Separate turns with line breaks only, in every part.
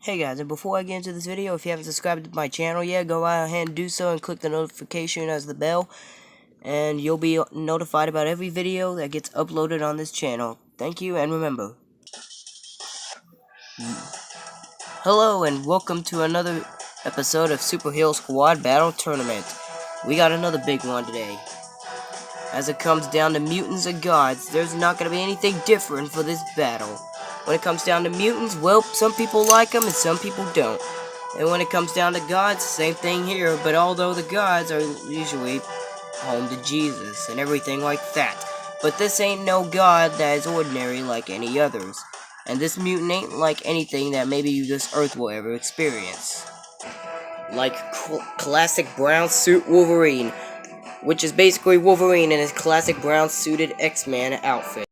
Hey guys, and before I get into this video, if you haven't subscribed to my channel yet, go right ahead and do so and click the notification as the bell, and you'll be notified about every video that gets uploaded on this channel. Thank you, and remember, hello and welcome to another episode of Super Hero Squad Battle Tournament. We got another big one today. As it comes down to mutants and gods, there's not going to be anything different for this battle. When it comes down to mutants, well, some people like them and some people don't. And when it comes down to gods, same thing here, but although the gods are usually home to Jesus and everything like that. But this ain't no god that is ordinary like any others. And this mutant ain't like anything that maybe this Earth will ever experience. Like classic brown suit Wolverine, which is basically Wolverine in his classic brown suited X-Man outfit.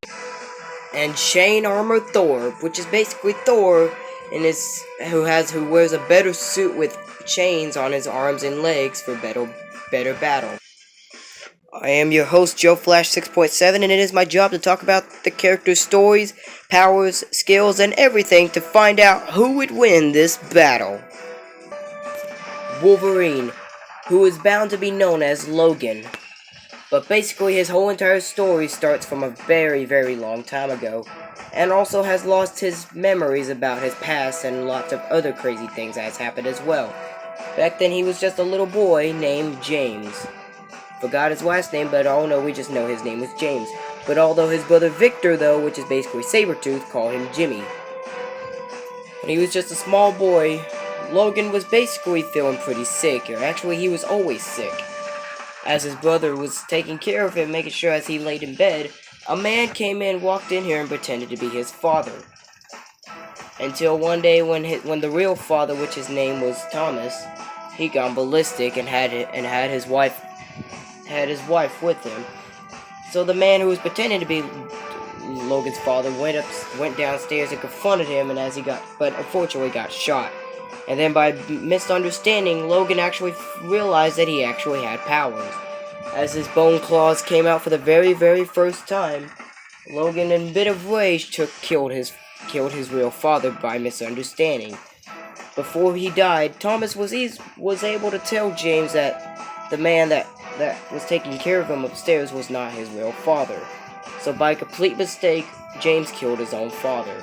And chain armor Thor, which is basically Thor in his who wears a better suit with chains on his arms and legs for better battle. I am your host, Joe Flash 6.7, and it is my job to talk about the characters' stories, powers, skills, and everything to find out who would win this battle. Wolverine, who is bound to be known as Logan. But basically his whole entire story starts from a very, very long time ago, and also has lost his memories about his past and lots of other crazy things that has happened as well. Back then he was just a little boy named James. Forgot his last name, but oh no, we just know his name was James. But although his brother Victor, though, which is basically Sabretooth, called him Jimmy. When he was just a small boy, Logan was basically feeling pretty sick, or actually he was always sick. As his brother was taking care of him, making sure as he laid in bed, a man came in, walked in here, and pretended to be his father. Until one day when the real father, which his name was Thomas, he gone ballistic and had his wife with him. So the man who was pretending to be Logan's father went downstairs and confronted him, and but unfortunately got shot. And then by misunderstanding, Logan actually realized that he actually had powers. As his bone claws came out for the very, very first time, Logan, in a bit of rage, killed his real father by misunderstanding. Before he died, Thomas was able to tell James that the man that was taking care of him upstairs was not his real father. So by complete mistake, James killed his own father.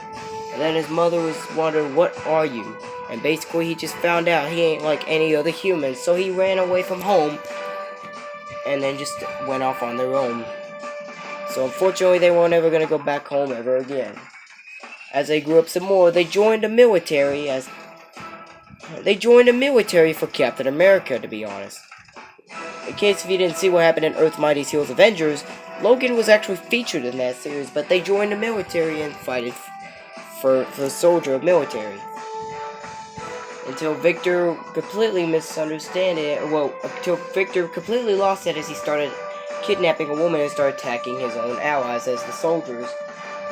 And then his mother was wondering, "What are you?" And basically he just found out he ain't like any other human, so he ran away from home and then just went off on their own. So unfortunately they weren't ever gonna go back home ever again. As they grew up some more, they joined the military for Captain America, to be honest. In case if you didn't see what happened in Earth's Mightiest Heroes Avengers, Logan was actually featured in that series, but they joined the military and fighted for the soldier of military. Until Victor completely until Victor completely lost it as he started kidnapping a woman and started attacking his own allies as the soldiers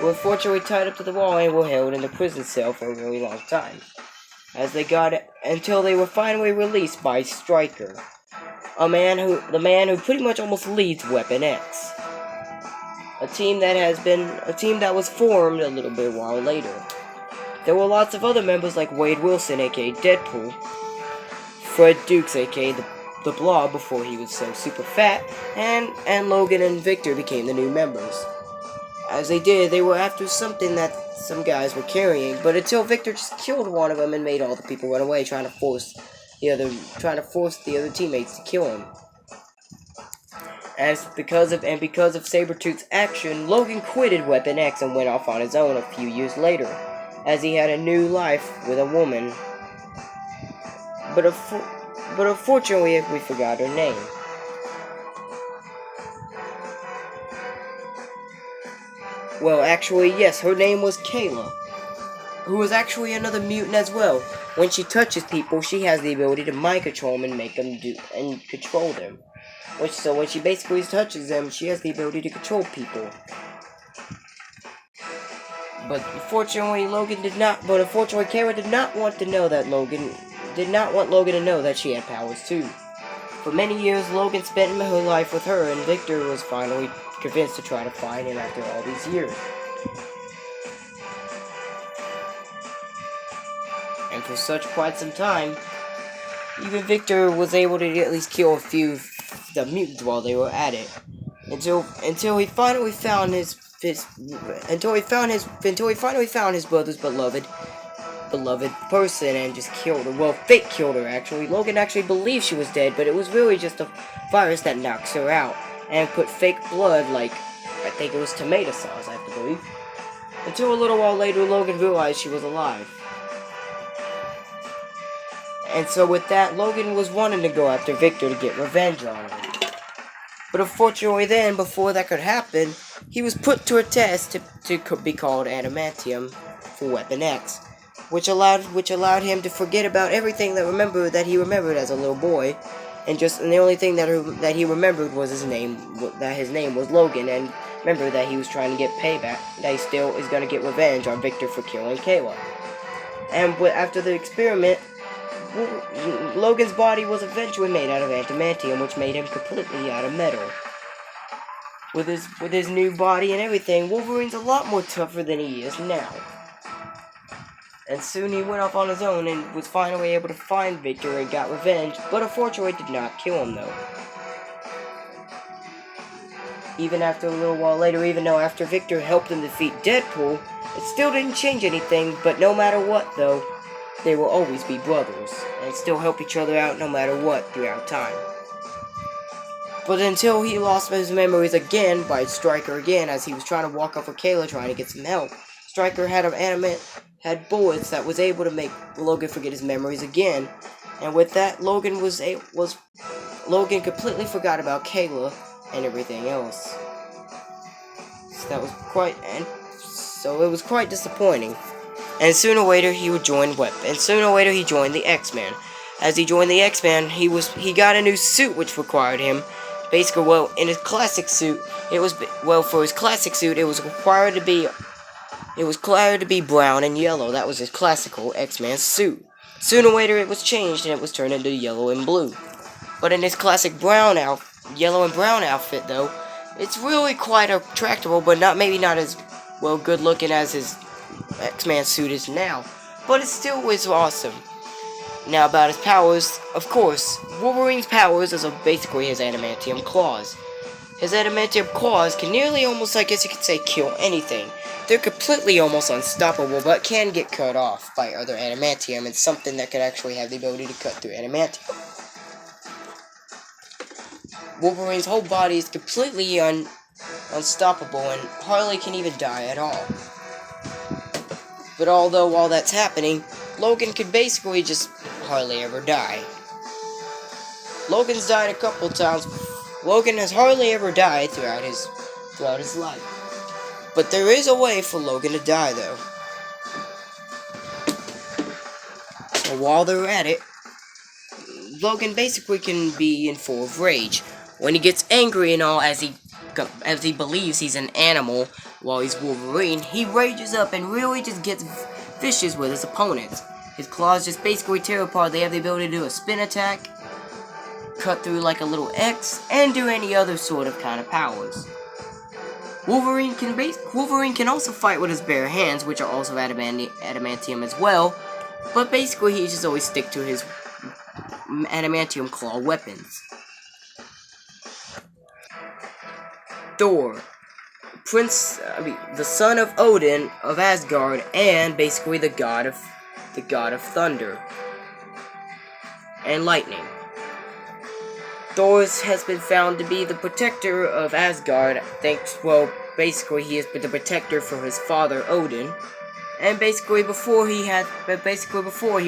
were unfortunately tied up to the wall and were held in the prison cell for a really long time. Until they were finally released by Stryker, the man who pretty much almost leads Weapon X. A team that was formed a little bit while later. There were lots of other members like Wade Wilson, aka Deadpool, Fred Dukes, aka the Blob before he was so super fat, and Logan and Victor became the new members. As they were after something that some guys were carrying, but until Victor just killed one of them and made all the people run away, trying to force the other teammates to kill him. Because of Sabretooth's action, Logan quitted Weapon X and went off on his own a few years later, as he had a new life with a woman. But unfortunately, we forgot her name. Well, actually, yes, her name was Kayla, who was actually another mutant as well. When she touches people, she has the ability to mind control them and make them control them. So when she basically touches them, she has the ability to control people. But unfortunately, Kayla did not want Logan to know that she had powers too. For many years, Logan spent her life with her, and Victor was finally convinced to try to find him after all these years. And for such quite some time, even Victor was able to at least kill a few of the mutants while they were at it. Until he finally found his brother's beloved person and just killed her. Well, fake killed her actually. Logan actually believed she was dead, but it was really just a virus that knocks her out and put fake blood, like I think it was tomato sauce, I have to believe. Until a little while later, Logan realized she was alive. And so with that, Logan was wanting to go after Victor to get revenge on him. But unfortunately then, before that could happen, he was put to a test to be called adamantium for Weapon X, which allowed him to forget about everything that he remembered as a little boy, and the only thing that he remembered was his name was Logan, and remember that he was trying to get payback, that he still is going to get revenge on Victor for killing Kayla. And after the experiment, Logan's body was eventually made out of adamantium, which made him completely out of metal. With his new body and everything, Wolverine's a lot more tougher than he is now. And soon he went off on his own and was finally able to find Victor and got revenge, but unfortunately did not kill him though. Even after a little while later, even though after Victor helped him defeat Deadpool, it still didn't change anything, but no matter what though, they will always be brothers, and still help each other out no matter what throughout time. But until he lost his memories again by Stryker again, as he was trying to walk up with Kayla trying to get some help. Stryker had bullets that was able to make Logan forget his memories again, and with that, Logan completely forgot about Kayla and everything else. So it was quite disappointing. And sooner or later he would join he joined the X-Men. As he joined the X-Men, he got a new suit which required him. Basically, in his classic suit, it was required to be brown and yellow. That was his classical X-Men suit. Sooner or later it was changed and it was turned into yellow and blue. But in his classic yellow and brown outfit though, it's really quite attractable, but maybe not as good looking as his X-Man suit is now, but it still is awesome. Now about his powers, of course, Wolverine's powers is basically his adamantium claws. His adamantium claws can nearly almost, I guess you could say, kill anything. They're completely almost unstoppable, but can get cut off by other adamantium, and something that could actually have the ability to cut through adamantium. Wolverine's whole body is completely unstoppable and hardly can even die at all. But although while that's happening, Logan could basically just hardly ever die. Logan's died a couple times. Logan has hardly ever died throughout his life. But there is a way for Logan to die, though. And while they're at it, Logan basically can be in full of rage. When he gets angry and all, as he believes he's an animal while he's Wolverine, he rages up and really just gets vicious with his opponents. His claws just basically tear apart. They have the ability to do a spin attack, cut through like a little X, and do any other sort of kind of powers. Wolverine can also fight with his bare hands, which are also adamantium as well, but basically he just always stick to his adamantium claw weapons. Thor, the son of Odin of Asgard, and basically the god of thunder and lightning. Thor has been found to be the protector of Asgard, basically he has been the protector for his father Odin, and basically before he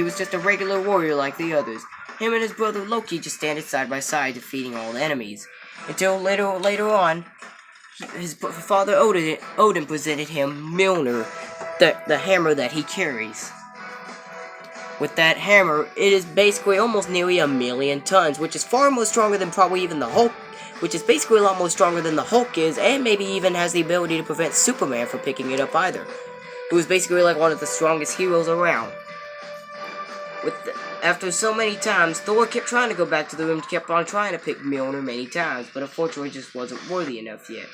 was just a regular warrior like the others. Him and his brother Loki just standing side by side defeating all the enemies, until later on, his father Odin presented him Mjolnir, the hammer that he carries. With that hammer, it is basically almost nearly 1,000,000 tons, which is far more stronger than probably even the Hulk, which is basically a lot more stronger than the Hulk is, and maybe even has the ability to prevent Superman from picking it up either. Who is basically like one of the strongest heroes around. After so many times, Thor kept trying to go back to the room, kept on trying to pick Mjolnir many times, but unfortunately just wasn't worthy enough yet.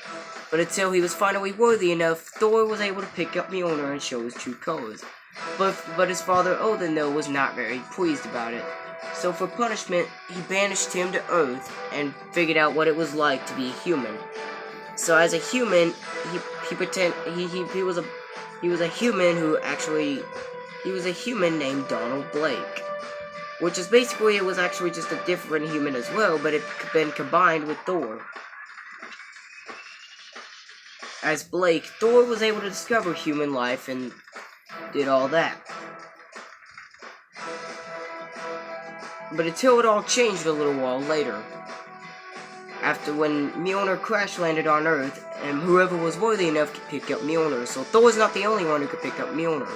But until he was finally worthy enough, Thor was able to pick up Mjolnir and show his true colors. But his father Odin, though, was not very pleased about it. So for punishment, he banished him to Earth and figured out what it was like to be a human. So as a human, he was a human who actually he was a human named Donald Blake, which is basically it was actually just a different human as well, but it had been combined with Thor. As Blake, Thor was able to discover human life and did all that. But until it all changed a little while later. After when Mjolnir crash landed on Earth, and whoever was worthy enough could pick up Mjolnir, so Thor's not the only one who could pick up Mjolnir.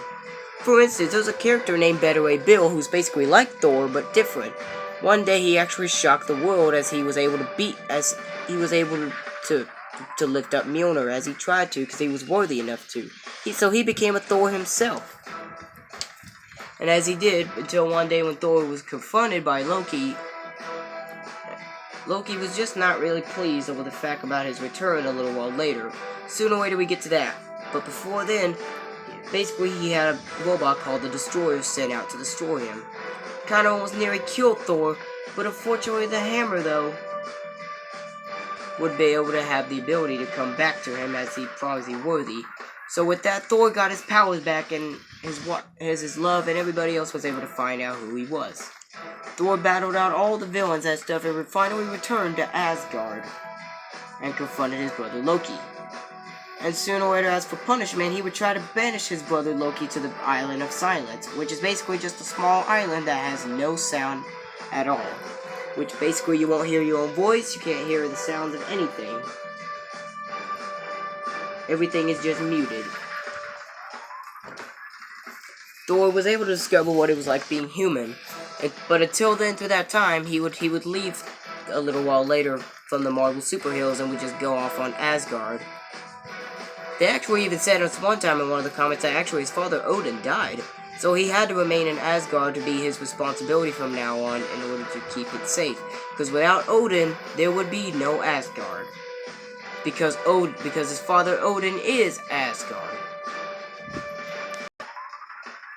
For instance, there's a character named Better Way Bill who's basically like Thor, but different. One day he actually shocked the world as he was able to lift up Mjolnir as he tried to, because he was worthy enough to. So he became a Thor himself. And as he did, until one day when Thor was confronted by Loki, Loki was just not really pleased over the fact about his return a little while later. Sooner or later we get to that. But before then, basically he had a robot called the Destroyer sent out to destroy him. Kinda almost nearly killed Thor, but unfortunately the hammer, though, would be able to have the ability to come back to him as he proves he's worthy. So with that, Thor got his powers back, and his love, and everybody else was able to find out who he was. Thor battled out all the villains and stuff, and finally returned to Asgard, and confronted his brother Loki. And sooner or later, as for punishment, he would try to banish his brother Loki to the Island of Silence, which is basically just a small island that has no sound at all. Which basically you won't hear your own voice, you can't hear the sounds of anything. Everything is just muted. Thor was able to discover what it was like being human, but until then, through that time, he would leave a little while later from the Marvel superheroes and would just go off on Asgard. They actually even said at one time in one of the comments that actually his father Odin died, so he had to remain in Asgard to be his responsibility from now on in order to keep it safe. Because without Odin, there would be no Asgard. Because his father Odin is Asgard.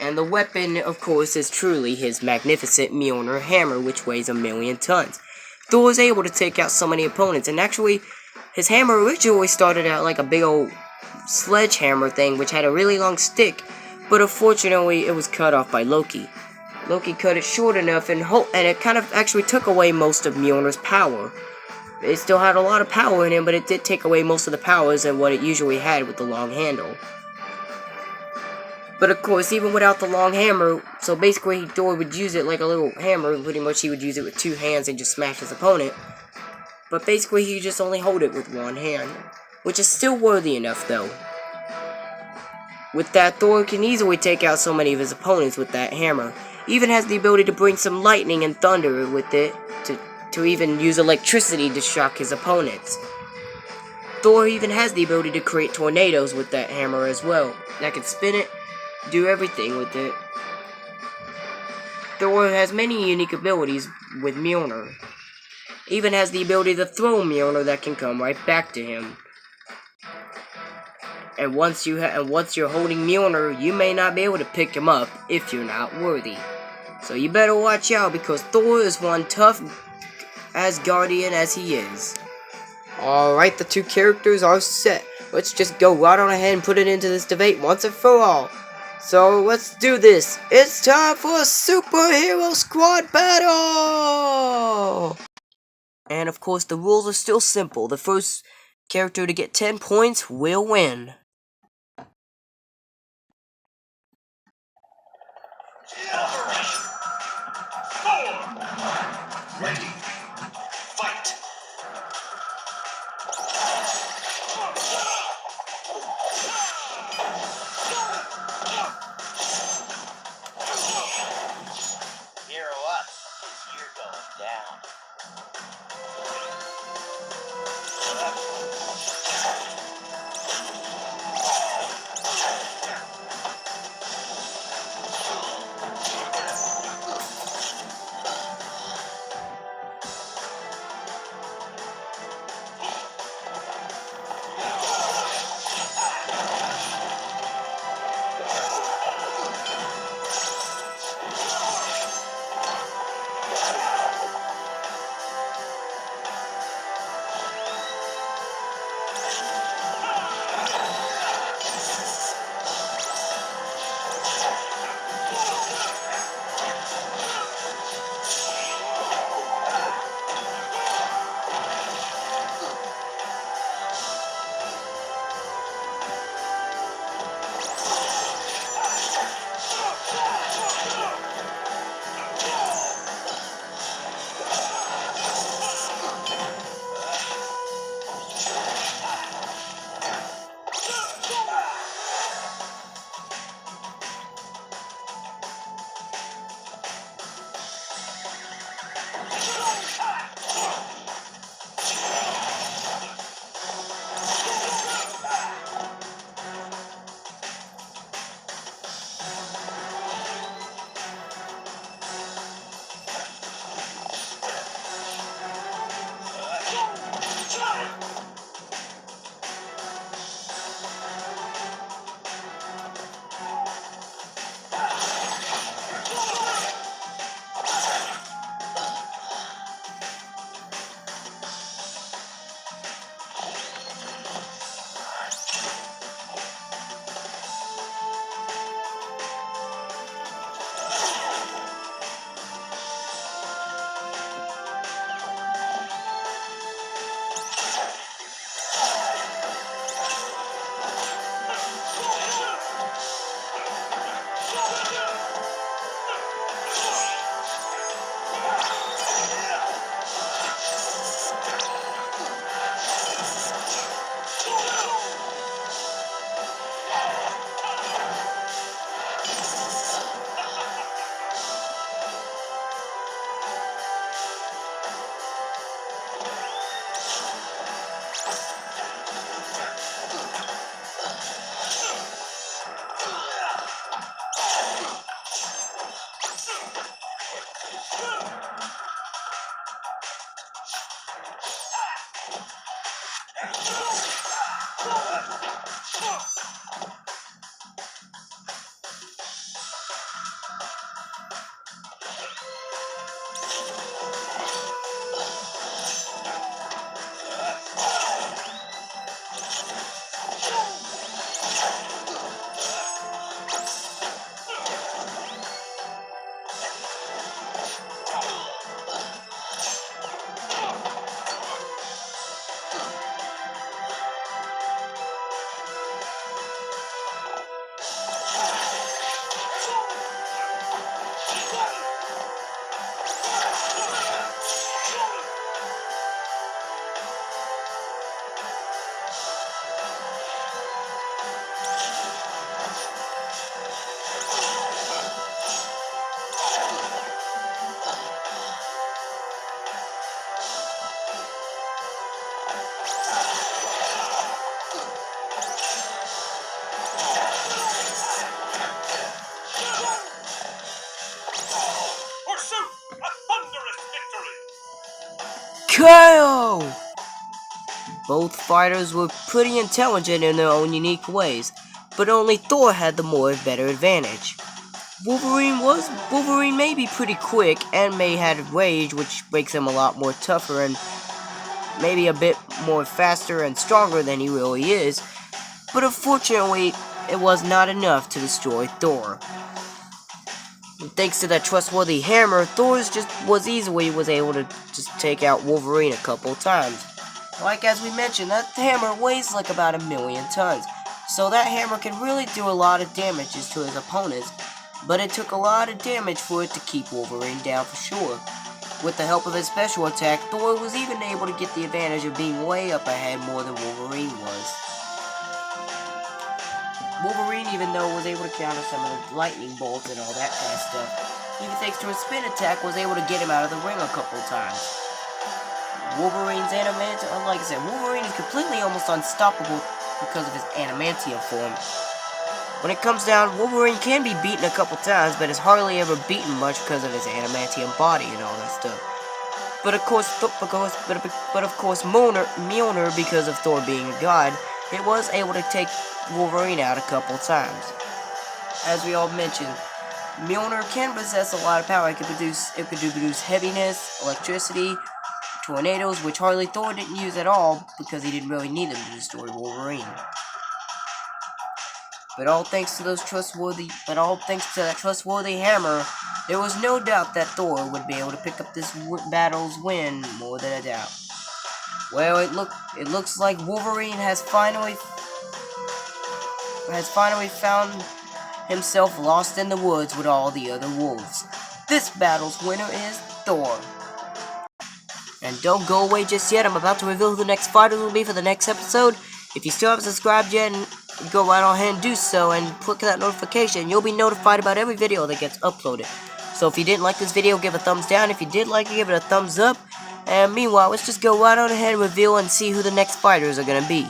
And the weapon, of course, is truly his magnificent Mjolnir hammer, which weighs 1,000,000 tons. Thor was able to take out so many opponents, and actually, his hammer originally started out like a big old sledgehammer thing, which had a really long stick, but unfortunately, it was cut off by Loki. Loki cut it short enough, and it kind of actually took away most of Mjolnir's power. It still had a lot of power in it, but it did take away most of the powers and what it usually had with the long handle. But of course, even without the long hammer, so basically Thor would use it like a little hammer. Pretty much he would use it with 2 hands and just smash his opponent. But basically he just only hold it with 1 hand, which is still worthy enough though. With that, Thor can easily take out so many of his opponents with that hammer. He even has the ability to bring some lightning and thunder with it, to even use electricity to shock his opponents. Thor even has the ability to create tornadoes with that hammer as well. That can spin it, do everything with it. Thor has many unique abilities with Mjolnir. Even has the ability to throw Mjolnir that can come right back to him. And once you're holding Mjolnir, you may not be able to pick him up if you're not worthy. So you better watch out, because Thor is one tough Asgardian as he is. Alright, the 2 characters are set. Let's just go right on ahead and put it into this debate once and for all. So let's do this. It's time for a superhero squad battle! And of course the rules are still simple. The first character to get 10 points will win.
Thor! Ready. Fight!
Hero up, cause you're going down.
KO! Both fighters were pretty intelligent in their own unique ways, but only Thor had the better advantage. Wolverine may be pretty quick and may have rage, which makes him a lot more tougher and maybe a bit more faster and stronger than he really is, but unfortunately, it was not enough to destroy Thor. And thanks to that trustworthy hammer, Thor was able to just take out Wolverine a couple times. Like as we mentioned, that hammer weighs like about 1,000,000 tons, so that hammer can really do a lot of damages to his opponents, but it took a lot of damage for it to keep Wolverine down for sure. With the help of his special attack, Thor was even able to get the advantage of being way up ahead more than Wolverine was. Wolverine, even though was able to counter some of the lightning bolts and all that kind of stuff, even thanks to his spin attack, was able to get him out of the ring a couple times. Wolverine's adamantium, like I said, Wolverine is completely almost unstoppable because of his adamantium form. When it comes down, Wolverine can be beaten a couple times, but is hardly ever beaten much because of his adamantium body and all that stuff. But of course, Mjolnir, because of Thor being a god, it was able to take Wolverine out a couple times. As we all mentioned, Mjolnir can possess a lot of power. It could produce heaviness, electricity, tornadoes, which hardly Thor didn't use at all because he didn't really need them to destroy Wolverine. But all thanks to that trustworthy hammer, there was no doubt that Thor would be able to pick up this battle's win, more than a doubt. Well, it looks like Wolverine has finally found himself lost in the woods with all the other wolves. This battle's winner is Thor. And don't go away just yet, I'm about to reveal who the next fighter will be for the next episode. If you still haven't subscribed yet, go right on ahead and do so, and click that notification. You'll be notified about every video that gets uploaded. So if you didn't like this video, give a thumbs down. If you did like it, give it a thumbs up. And meanwhile, let's just go right on ahead and reveal and see who the next fighters are going to be.